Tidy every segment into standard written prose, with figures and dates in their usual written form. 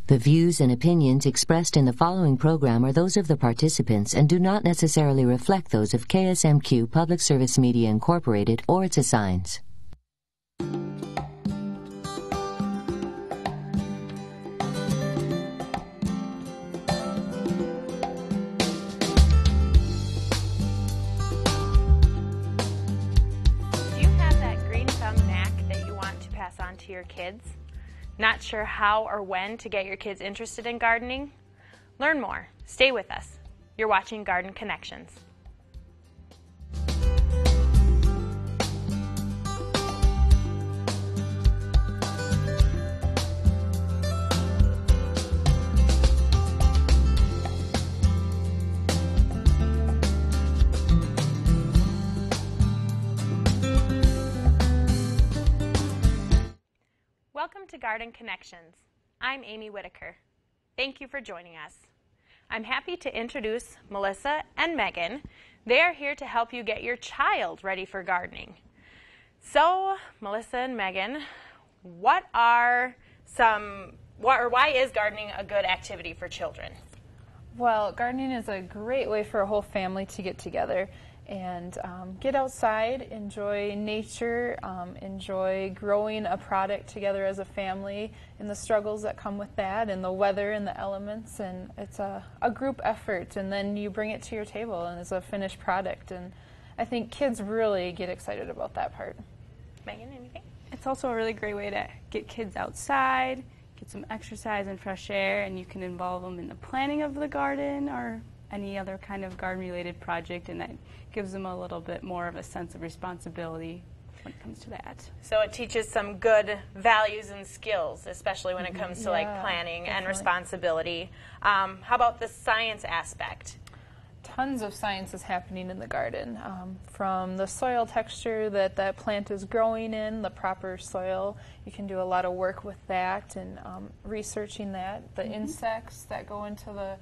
The views and opinions expressed in the following program are those of the participants and do not necessarily reflect those of KSMQ Public Service Media Incorporated or its assigns. To your kids? Not sure how or when to get your kids interested in gardening? Learn more. Stay with us. You're watching Garden Connections. Welcome to Garden Connections. I'm Amy Whitaker. Thank you for joining us. I'm happy to introduce Melissa and Megan. They are here to help you get your child ready for gardening. So, Melissa and Megan, why is gardening a good activity for children? Well, gardening is a great way for a whole family to get together and get outside, enjoy nature, enjoy growing a product together as a family and the struggles that come with that and the weather and the elements. And it's a group effort, and then you bring it to your table and it's a finished product. And I think kids really get excited about that part. Megan, anything? It's also a really great way to get kids outside, get some exercise and fresh air, and you can involve them in the planning of the garden or any other kind of garden-related project, and that gives them a little bit more of a sense of responsibility when it comes to that. So it teaches some good values and skills, especially when it comes to like planning and responsibility. How about the science aspect? Tons of science is happening in the garden, from the soil texture that plant is growing in, the proper soil. You can do a lot of work with that and researching that, the insects that go into the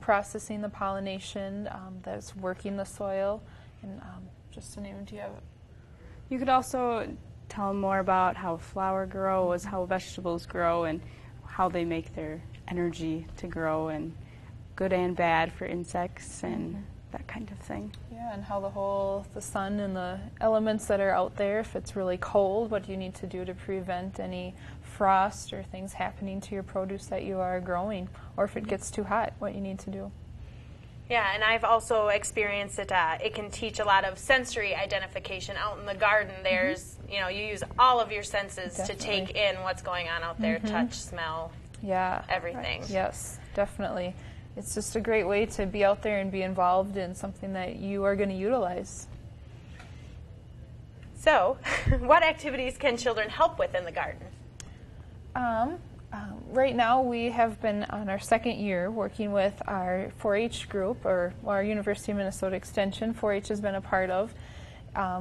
processing the pollination, that's working the soil, and just to name it, do you have it? You could also tell them more about how flower grows, how vegetables grow, and how they make their energy to grow, and good and bad for insects and that kind of thing. Yeah, and how the sun and the elements that are out there, if it's really cold, what do you need to do to prevent any frost or things happening to your produce that you are growing, or if it gets too hot, what you need to do. Yeah, and I've also experienced that it can teach a lot of sensory identification out in the garden. There's, you use all of your senses to take in what's going on out there, touch, smell, everything. Right. Yes, definitely. It's just a great way to be out there and be involved in something that you are going to utilize. So, what activities can children help with in the garden? Right now we have been on our second year working with our 4-H group, or our University of Minnesota Extension. 4-H has been a part of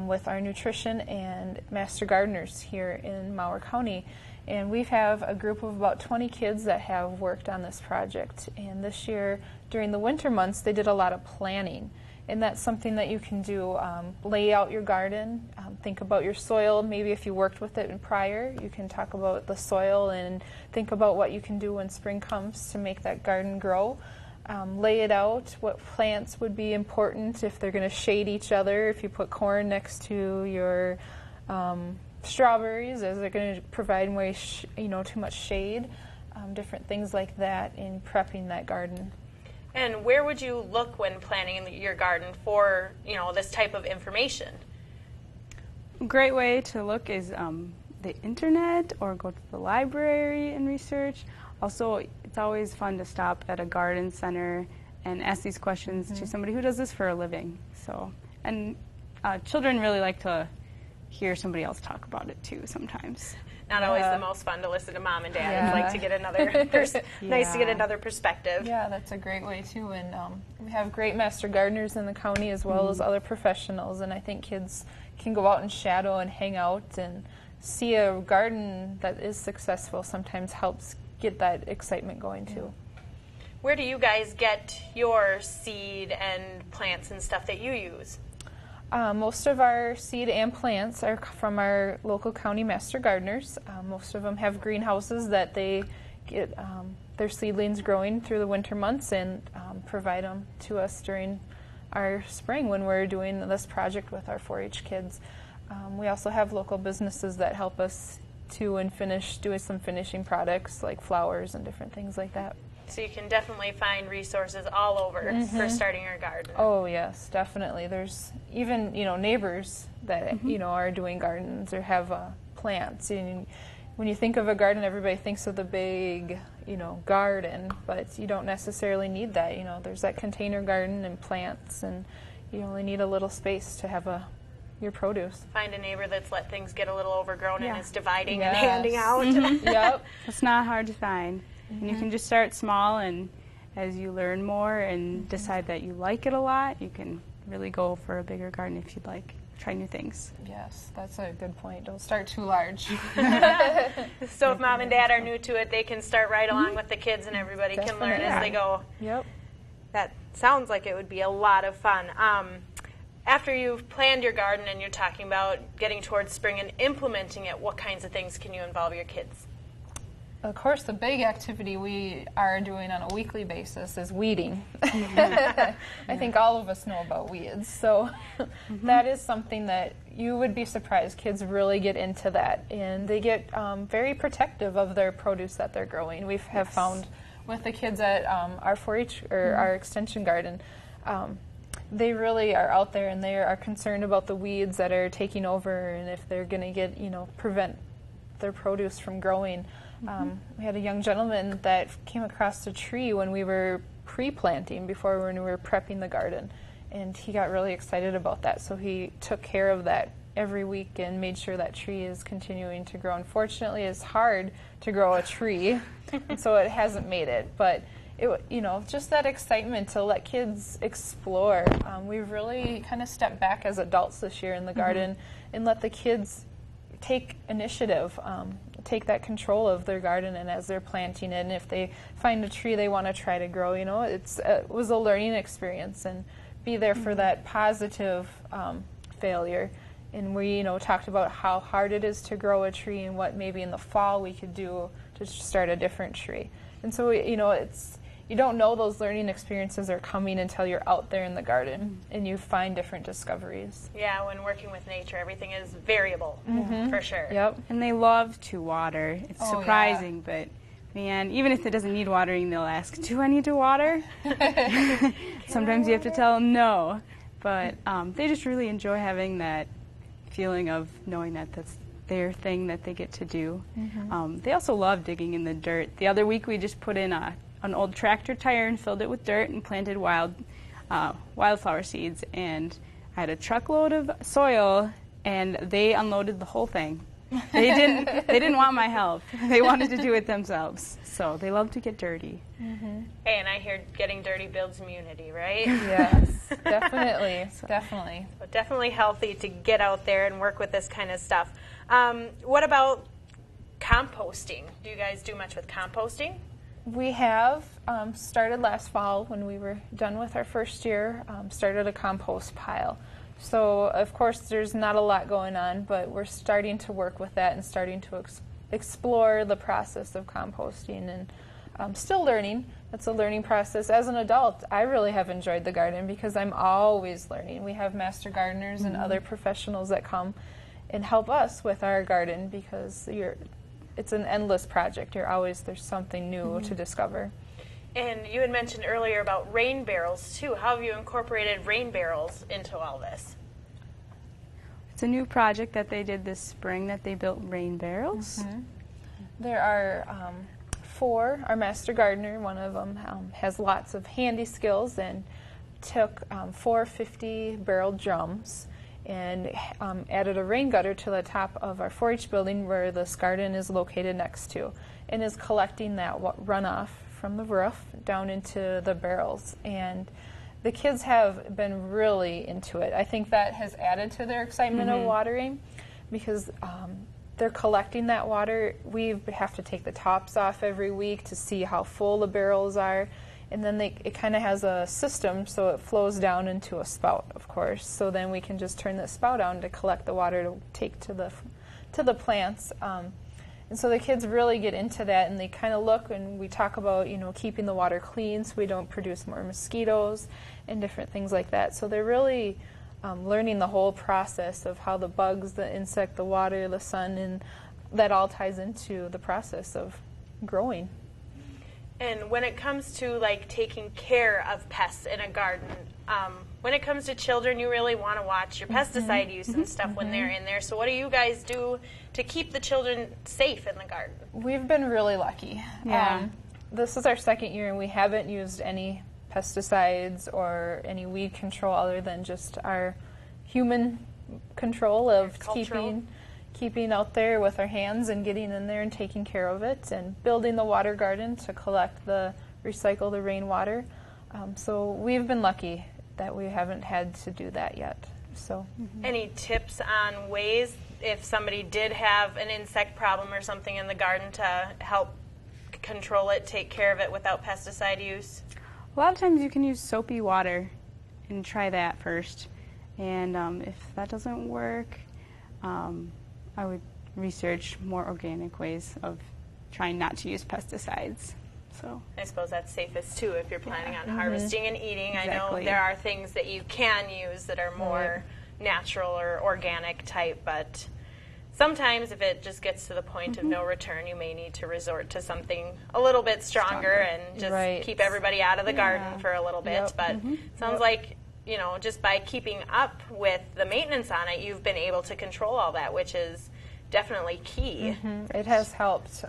with our nutrition and master gardeners here in Mower County. And we have a group of about 20 kids that have worked on this project. And this year, during the winter months, they did a lot of planning. And that's something that you can do. Lay out your garden, think about your soil. Maybe if you worked with it prior, you can talk about the soil and think about what you can do when spring comes to make that garden grow. Lay it out, what plants would be important if they're going to shade each other. If you put corn next to your strawberries, is it going to provide way too much shade? Different things like that in prepping that garden. And where would you look when planning your garden for, this type of information? A great way to look is the internet, or go to the library and research. Also, it's always fun to stop at a garden center and ask these questions to somebody who does this for a living. So, and children really like to hear somebody else talk about it too sometimes. Not always the most fun to listen to mom and dad. It's like to get another nice to get another perspective. Yeah, that's a great way too. And we have great master gardeners in the county as well as other professionals. And I think kids can go out and shadow and hang out and see a garden that is successful. Sometimes helps get that excitement going too. Where do you guys get your seed and plants and stuff that you use? Most of our seed and plants are from our local county master gardeners. Most of them have greenhouses that they get their seedlings growing through the winter months and provide them to us during our spring when we're doing this project with our 4-H kids. We also have local businesses that help us to do some finishing products like flowers and different things like that. So you can definitely find resources all over for starting your garden. Oh yes, definitely. There's even neighbors that are doing gardens or have plants. And when you think of a garden, everybody thinks of the big garden, but you don't necessarily need that. There's that container garden and plants, and you only need a little space to have your produce. Find a neighbor that's let things get a little overgrown and is dividing Yes. and handing out. Yep. It's not hard to find. And you can just start small, and as you learn more and decide that you like it a lot, you can really go for a bigger garden if you'd like. Try new things. Yes, that's a good point. Don't start too large. So if mom and dad are new to it, they can start right along with the kids, and everybody can learn as they go. Yep. That sounds like it would be a lot of fun. After you've planned your garden and you're talking about getting towards spring and implementing it, what kinds of things can you involve your kids? Of course, the big activity we are doing on a weekly basis is weeding. I think all of us know about weeds. So that is something that you would be surprised. Kids really get into that, and they get very protective of their produce that they're growing. We have found with the kids at our 4-H or our extension garden, they really are out there and they are concerned about the weeds that are taking over and if they're going to get, prevent their produce from growing. We had a young gentleman that came across a tree when we were pre-planting, when we were prepping the garden, and he got really excited about that. So he took care of that every week and made sure that tree is continuing to grow. Unfortunately, it's hard to grow a tree, and so it hasn't made it. But just that excitement to let kids explore. We've really kind of stepped back as adults this year in the garden and let the kids take initiative, take that control of their garden, and as they're planting it, and if they find a tree they want to try to grow, it was a learning experience, and be there for that positive failure. And we, talked about how hard it is to grow a tree and what maybe in the fall we could do to start a different tree. And so, you don't know those learning experiences are coming until you're out there in the garden and you find different discoveries. Yeah, when working with nature, everything is variable, for sure. Yep. And they love to water. It's surprising, but man, even if it doesn't need watering, they'll ask, do I need to water? Sometimes you have to tell them no. But they just really enjoy having that feeling of knowing that that's their thing that they get to do. They also love digging in the dirt. The other week we just put in an old tractor tire and filled it with dirt and planted wildflower seeds, and I had a truckload of soil, and they unloaded the whole thing. They didn't want my help. They wanted to do it themselves. So they love to get dirty. Hey, and I hear getting dirty builds immunity, right? Yes, definitely, definitely. So definitely healthy to get out there and work with this kind of stuff. What about composting? Do you guys do much with composting? We have started last fall when we were done with our first year, started a compost pile. So, of course, there's not a lot going on, but we're starting to work with that and starting to explore the process of composting, and still learning. That's a learning process. As an adult, I really have enjoyed the garden because I'm always learning. We have master gardeners and other professionals that come and help us with our garden because it's an endless project. There's something new to discover. And you had mentioned earlier about rain barrels, too. How have you incorporated rain barrels into all this? It's a new project that they did this spring that they built rain barrels. There are 4. Our master gardener, one of them, has lots of handy skills and took 4 50-barrel drums and added a rain gutter to the top of our 4-H building where this garden is located next to, and is collecting that runoff from the roof down into the barrels. And the kids have been really into it. I think that has added to their excitement of watering because they're collecting that water. We have to take the tops off every week to see how full the barrels are. And then it kind of has a system, so it flows down into a spout, of course. So then we can just turn the spout on to collect the water to take to the plants. And so the kids really get into that, and they kind of look, and we talk about, keeping the water clean so we don't produce more mosquitoes and different things like that. So they're really learning the whole process of how the bugs, the insect, the water, the sun, and that all ties into the process of growing. And when it comes to like taking care of pests in a garden, when it comes to children, you really want to watch your pesticide use and stuff when they're in there. So what do you guys do to keep the children safe in the garden? We've been really lucky. Yeah. This is our second year, and we haven't used any pesticides or any weed control other than just our human control of keeping out there with our hands and getting in there and taking care of it, and building the water garden to recycle the rainwater. So we've been lucky that we haven't had to do that yet. So, any tips on ways if somebody did have an insect problem or something in the garden to help control it, take care of it without pesticide use? A lot of times you can use soapy water and try that first. And if that doesn't work, I would research more organic ways of trying not to use pesticides. So I suppose that's safest too if you're planning on harvesting and eating. Exactly. I know there are things that you can use that are more natural or organic type, but sometimes if it just gets to the point of no return, you may need to resort to something a little bit stronger and just keep everybody out of the garden for a little bit. But sounds like, just by keeping up with the maintenance on it, you've been able to control all that, which is definitely key. It has helped.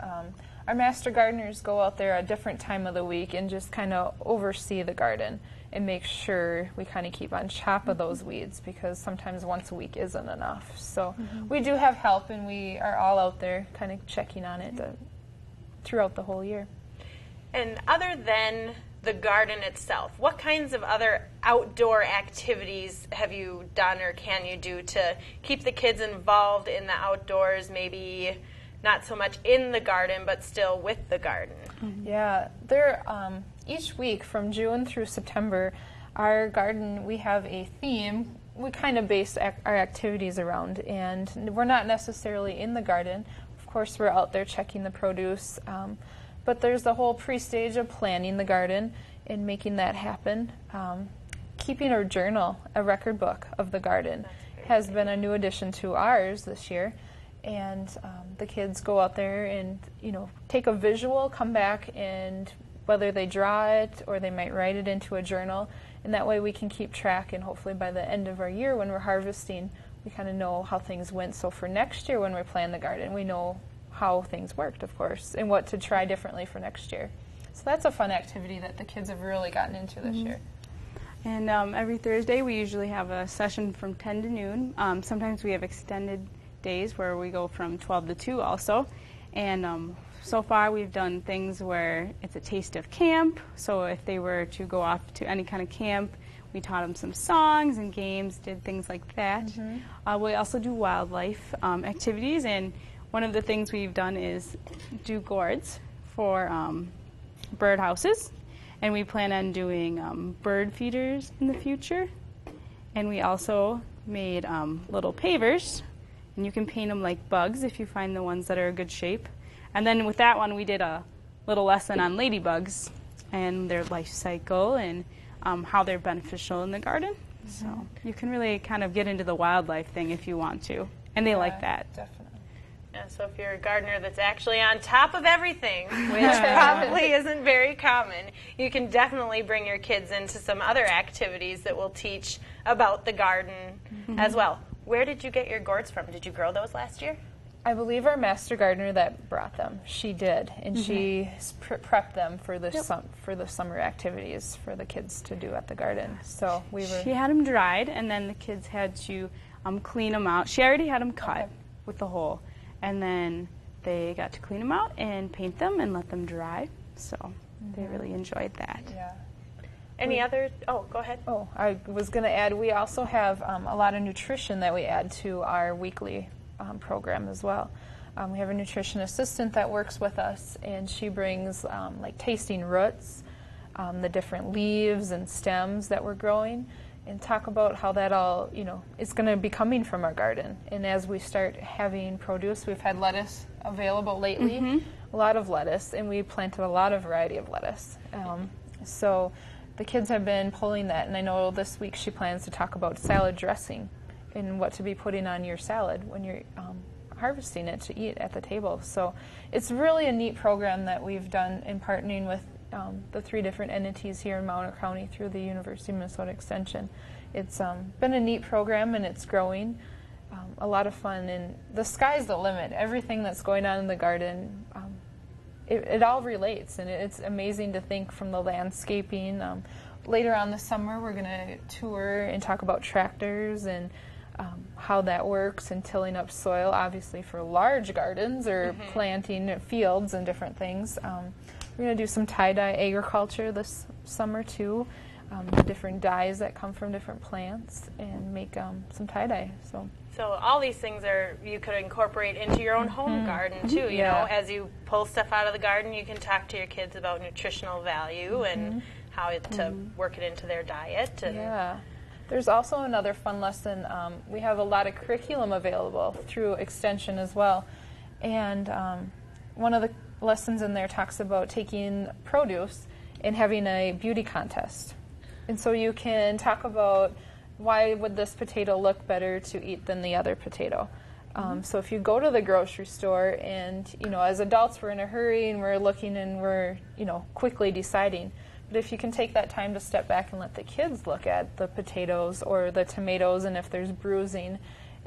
Our master gardeners go out there a different time of the week and just kind of oversee the garden and make sure we kind of keep on top of those weeds, because sometimes once a week isn't enough. So we do have help, and we are all out there kind of checking on it throughout the whole year. And other than the garden itself, what kinds of other outdoor activities have you done or can you do to keep the kids involved in the outdoors, maybe not so much in the garden, but still with the garden? Yeah, each week from June through September, our garden, we have a theme we kind of base our activities around, and we're not necessarily in the garden. Of course, we're out there checking the produce, but there's the whole pre-stage of planning the garden and making that happen. Keeping a journal, a record book of the garden, has been a new addition to ours this year. And the kids go out there and, take a visual, come back, and whether they draw it or they might write it into a journal. And that way we can keep track, and hopefully by the end of our year when we're harvesting, we kind of know how things went. So for next year when we're planting the garden, we know how things worked, of course, and what to try differently for next year. So that's a fun activity that the kids have really gotten into this year. And every Thursday we usually have a session from 10 to noon. Sometimes we have extended days where we go from 12 to 2 also. And so far we've done things where it's a taste of camp. So if they were to go off to any kind of camp, we taught them some songs and games, did things like that. We also do wildlife activities, and one of the things we've done is do gourds for bird houses, and we plan on doing bird feeders in the future. And we also made little pavers, and you can paint them like bugs if you find the ones that are a good shape. And then with that one, we did a little lesson on ladybugs and their life cycle and how they're beneficial in the garden. So you can really kind of get into the wildlife thing if you want to, and they like that. Definitely. Yeah, so if you're a gardener that's actually on top of everything, which probably isn't very common, you can definitely bring your kids into some other activities that will teach about the garden as well. Where did you get your gourds from? Did you grow those last year? I believe our master gardener that brought them, she did, and she prepped them for the summer activities for the kids to do at the garden. So She had them dried, and then the kids had to clean them out. She already had them cut with the hole, and then they got to clean them out and paint them and let them dry. So they really enjoyed that. Yeah. Any other? Oh, go ahead. Oh, I was going to add, we also have a lot of nutrition that we add to our weekly program as well. We have a nutrition assistant that works with us, and she brings like tasting roots, the different leaves and stems that we're growing, and talk about how that all, is going to be coming from our garden. And as we start having produce, we've had lettuce available lately, a lot of lettuce, and we planted a lot of variety of lettuce. So the kids have been pulling that, and I know this week she plans to talk about salad dressing and what to be putting on your salad when you're harvesting it to eat at the table. So it's really a neat program that we've done in partnering with the 3 different entities here in Mountain County through the University of Minnesota Extension. It's been a neat program, and it's growing. A lot of fun, and the sky's the limit. Everything that's going on in the garden, it all relates, and it's amazing to think from the landscaping. Later on this summer, we're going to tour and talk about tractors and how that works and tilling up soil, obviously for large gardens or planting fields and different things. We're going to do some tie-dye agriculture this summer too, the different dyes that come from different plants, and make some tie-dye. So all these things you could incorporate into your own home garden too. You know, as you pull stuff out of the garden, you can talk to your kids about nutritional value and how to work it into their diet. And there's also another fun lesson. We have a lot of curriculum available through Extension as well, and one of the lessons in there talks about taking produce and having a beauty contest. And so you can talk about why would this potato look better to eat than the other potato. So if you go to the grocery store and, as adults we're in a hurry and we're looking and we're, quickly deciding. But if you can take that time to step back and let the kids look at the potatoes or the tomatoes, and if there's bruising,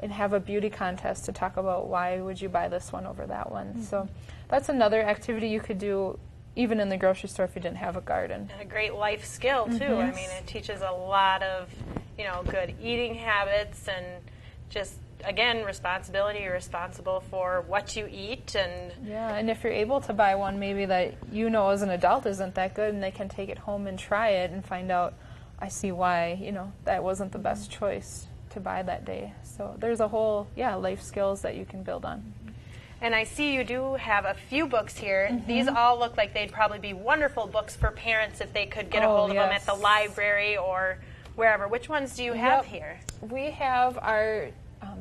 and have a beauty contest to talk about why would you buy this one over that one. So that's another activity you could do even in the grocery store if you didn't have a garden. And a great life skill too. I mean, it teaches a lot of, good eating habits, and just, again, responsibility. You're responsible for what you eat. And if you're able to buy one maybe that as an adult isn't that good, and they can take it home and try it and find out, I see why, that wasn't the best choice to buy that day. So there's a whole, life skills that you can build on. And I see you do have a few books here. These all look like they'd probably be wonderful books for parents if they could get a hold of them at the library or wherever. Which ones do you have here? We have our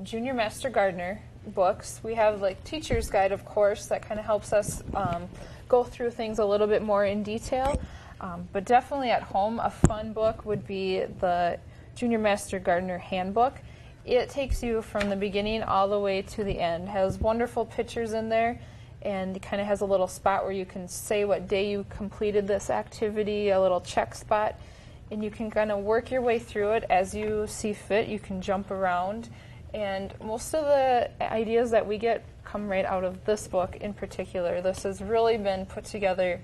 Junior Master Gardener books. We have Teacher's Guide, of course, that kind of helps us go through things a little bit more in detail. But definitely at home, a fun book would be the Junior Master Gardener Handbook. It takes you from the beginning all the way to the end. It has wonderful pictures in there, and it kind of has a little spot where you can say what day you completed this activity, a little check spot, and you can kind of work your way through it as you see fit. You can jump around, and most of the ideas that we get come right out of this book in particular. This has really been put together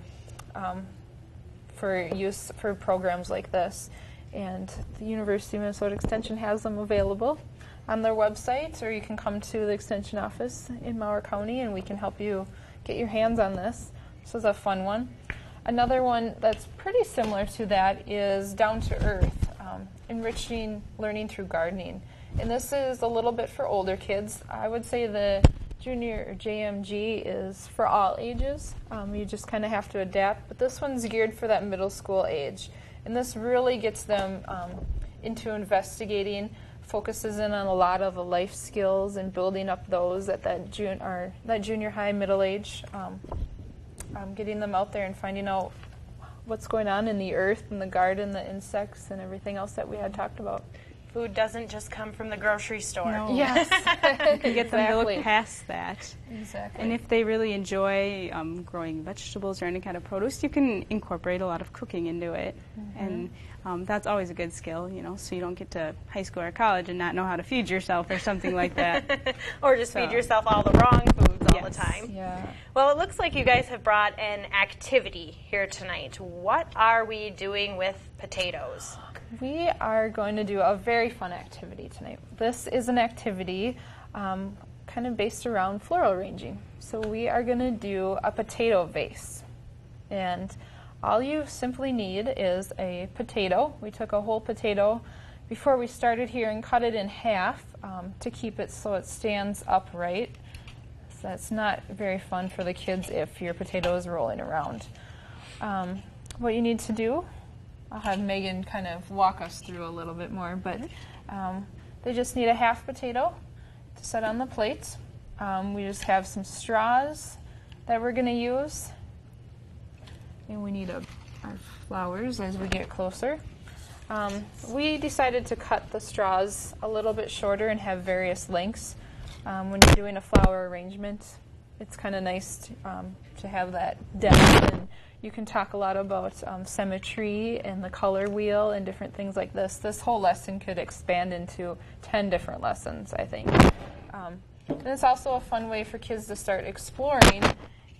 for use for programs like this. And the University of Minnesota Extension has them available on their website, or you can come to the Extension office in Mower County and we can help you get your hands on this. This is a fun one. Another one that's pretty similar to that is Down to Earth, Enriching Learning Through Gardening. And this is a little bit for older kids. I would say the junior or JMG is for all ages. You just kind of have to adapt, but this one's geared for that middle school age. And this really gets them into investigating, focuses in on a lot of the life skills and building up those at that junior high, middle age, getting them out there and finding out what's going on in the earth and the garden, the insects, and everything else that we had talked about. Food doesn't just come from the grocery store. No. Yes. You get them to look past that. Exactly. And if they really enjoy growing vegetables or any kind of produce, you can incorporate a lot of cooking into it. And that's always a good skill, so you don't get to high school or college and not know how to feed yourself or something like that. Or just feed yourself all the wrong foods all the time. Yeah. Well, it looks like you guys have brought an activity here tonight. What are we doing with potatoes? We are going to do a very fun activity tonight. This is an activity kind of based around floral arranging. So we are going to do a potato vase. And all you simply need is a potato. We took a whole potato before we started here and cut it in half to keep it so it stands upright. So it's not very fun for the kids if your potato is rolling around. What you need to do I'll have Megan kind of walk us through a little bit more, but they just need a half potato to set on the plate. We just have some straws that we're going to use, and we need our flowers as we get closer. We decided to cut the straws a little bit shorter and have various lengths. When you're doing a flower arrangement, it's kind of nice to have that depth, and you can talk a lot about symmetry and the color wheel and different things like this. This whole lesson could expand into 10 different lessons, I think. And it's also a fun way for kids to start exploring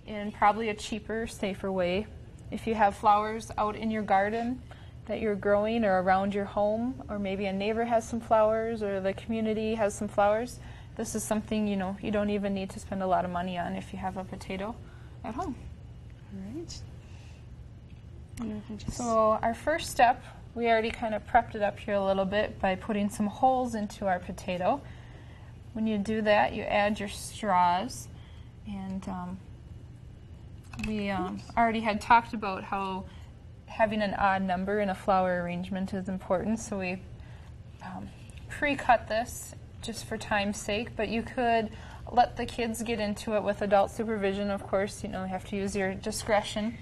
in probably a cheaper, safer way. If you have flowers out in your garden that you're growing or around your home, or maybe a neighbor has some flowers or the community has some flowers, this is something, you know, you don't even need to spend a lot of money on if you have a potato at home. All right. So our first step, we already kind of prepped it up here a little bit by putting some holes into our potato. When you do that, you add your straws, and we already had talked about how having an odd number in a flower arrangement is important, so we pre-cut this just for time's sake, but you could let the kids get into it with adult supervision. Of course, you know, you have to use your discretion.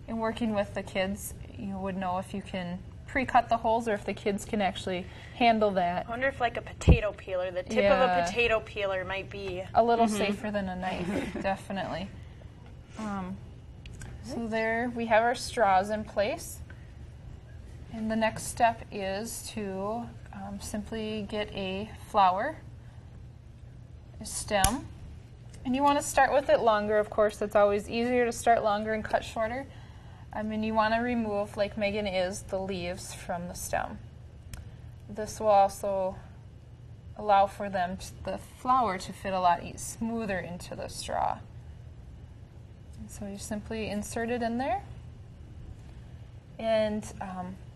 In working with the kids, you would know if you can pre-cut the holes or if the kids can actually handle that. I wonder if like a potato peeler, the tip of a potato peeler might be a little safer than a knife, definitely. So there we have our straws in place. And the next step is to simply get a flower, a stem. And you want to start with it longer, of course. It's always easier to start longer and cut shorter. I mean, you want to remove, like Megan is, the leaves from the stem. This will also allow for the flower to fit a lot smoother into the straw. And so you simply insert it in there. And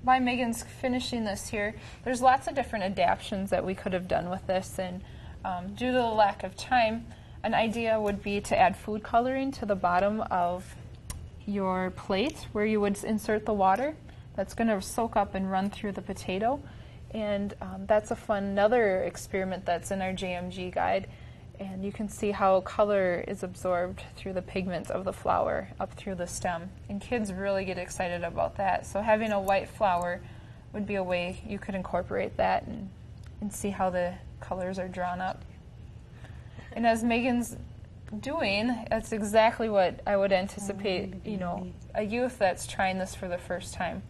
while Megan's finishing this here, there's lots of different adaptions that we could have done with this. And due to the lack of time, an idea would be to add food coloring to the bottom of your plate where you would insert the water. That's going to soak up and run through the potato. And that's another experiment that's in our JMG guide. And you can see how color is absorbed through the pigment of the flower up through the stem. And kids really get excited about that. So having a white flower would be a way you could incorporate that and see how the colors are drawn up. And as Megan's doing, that's exactly what I would anticipate, you know, a youth that's trying this for the first time.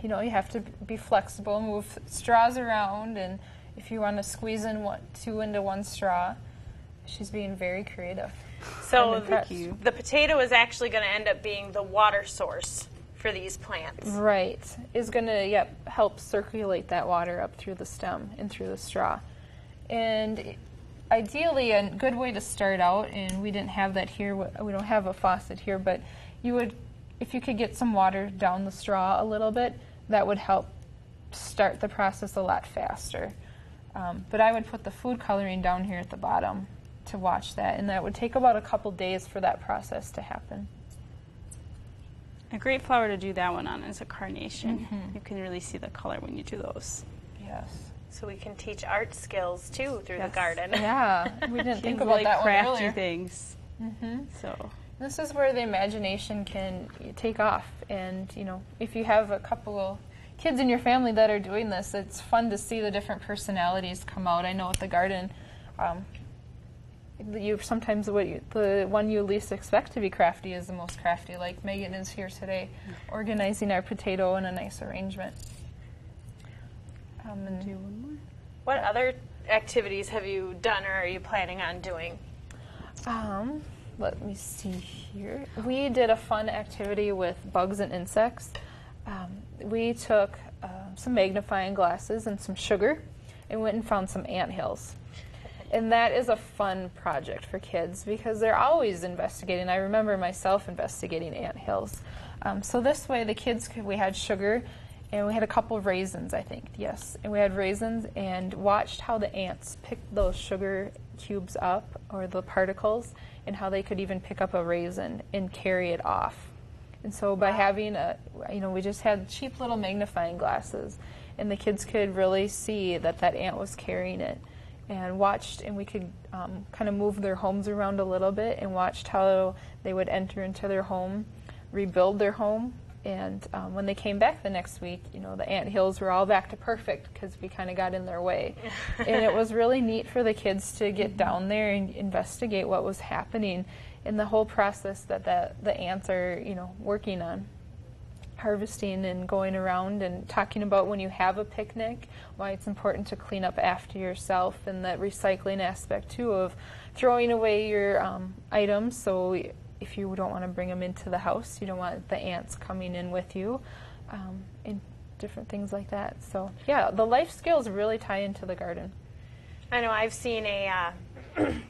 You know, you have to be flexible, move straws around, and if you want to squeeze in two into one straw, she's being very creative. So the potato is actually going to end up being the water source for these plants. Right. Is going to help circulate that water up through the stem and through the straw. And ideally, a good way to start out, and we didn't have that here, we don't have a faucet here, but you would, if you could get some water down the straw a little bit, that would help start the process a lot faster. But I would put the food coloring down here at the bottom to watch that, and that would take about a couple days for that process to happen. A great flower to do that one on is a carnation. You can really see the color when you do those. Yes. So we can teach art skills too through the garden. Yeah, we didn't think about that one crafty earlier. Things. So this is where the imagination can take off, and you know, if you have a couple of kids in your family that are doing this, it's fun to see the different personalities come out. I know at the garden, sometimes the one you least expect to be crafty is the most crafty. Like Megan is here today, organizing our potato in a nice arrangement. And do one more. What other activities have you done or are you planning on doing? Let me see here. We did a fun activity with bugs and insects. We took some magnifying glasses and some sugar and went and found some anthills. And that is a fun project for kids because they're always investigating. I remember myself investigating anthills. So this way the kids we had sugar and we had a couple of raisins, I think, yes. And we had raisins and watched how the ants picked those sugar cubes up or the particles and how they could even pick up a raisin and carry it off. And so by having we just had cheap little magnifying glasses, and the kids could really see that ant was carrying it, and we could kind of move their homes around a little bit and watched how they would enter into their home, rebuild their home, and when they came back the next week, the ant hills were all back to perfect because we kind of got in their way. And it was really neat for the kids to get down there and investigate what was happening in the whole process that the ants are, working on. Harvesting and going around and talking about when you have a picnic, why it's important to clean up after yourself, and that recycling aspect too of throwing away your items. So if you don't want to bring them into the house, you don't want the ants coming in with you, and different things like that. So yeah, the life skills really tie into the garden. I know I've seen a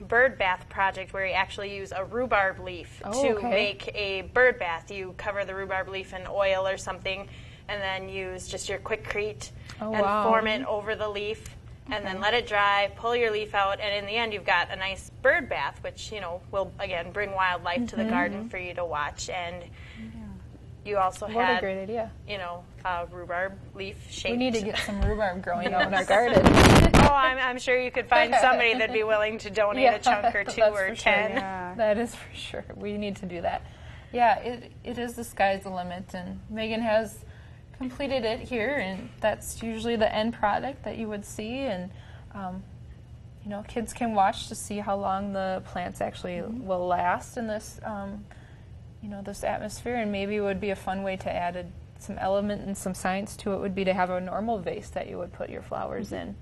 bird bath project where you actually use a rhubarb leaf to make a bird bath. You cover the rhubarb leaf in oil or something, and then use just your Quikrete and form it over the leaf, and then let it dry, pull your leaf out, and in the end you've got a nice bird bath, which will again bring wildlife to the garden for you to watch. And you also had a great idea. A rhubarb leaf shaped. We need to get some rhubarb growing out in our garden. I'm sure you could find somebody that'd be willing to donate a chunk or 2 or 10. Sure, yeah. That is for sure. We need to do that. Yeah, it is the sky's the limit, and Megan has completed it here, and that's usually the end product that you would see. And kids can watch to see how long the plants actually will last in this this atmosphere. And maybe it would be a fun way to add some element and some science to it would be to have a normal vase that you would put your flowers in,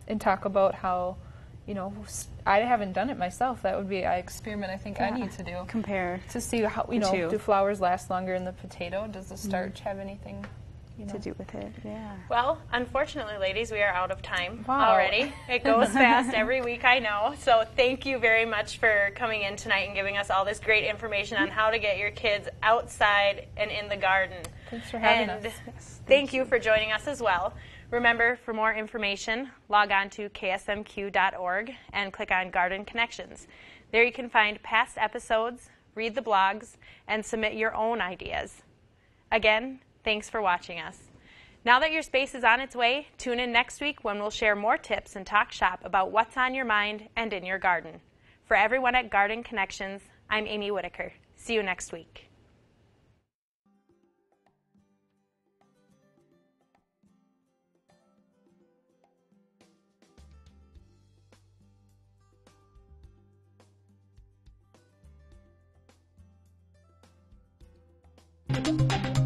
and talk about how, I haven't done it myself. That would be an experiment I think I need to do. Compare. To see how, do flowers last longer in the potato? Does the starch have anything to do with it? Yeah. Well, unfortunately, ladies, we are out of time already. It goes fast every week, I know. So thank you very much for coming in tonight and giving us all this great information on how to get your kids outside and in the garden. Thanks for having us. Yes, thank you for joining us as well. Remember, for more information, log on to ksmq.org and click on Garden Connections. There you can find past episodes, read the blogs, and submit your own ideas. Again, thanks for watching us. Now that your space is on its way, tune in next week when we'll share more tips and talk shop about what's on your mind and in your garden. For everyone at Garden Connections, I'm Amy Whitaker. See you next week. Thank you.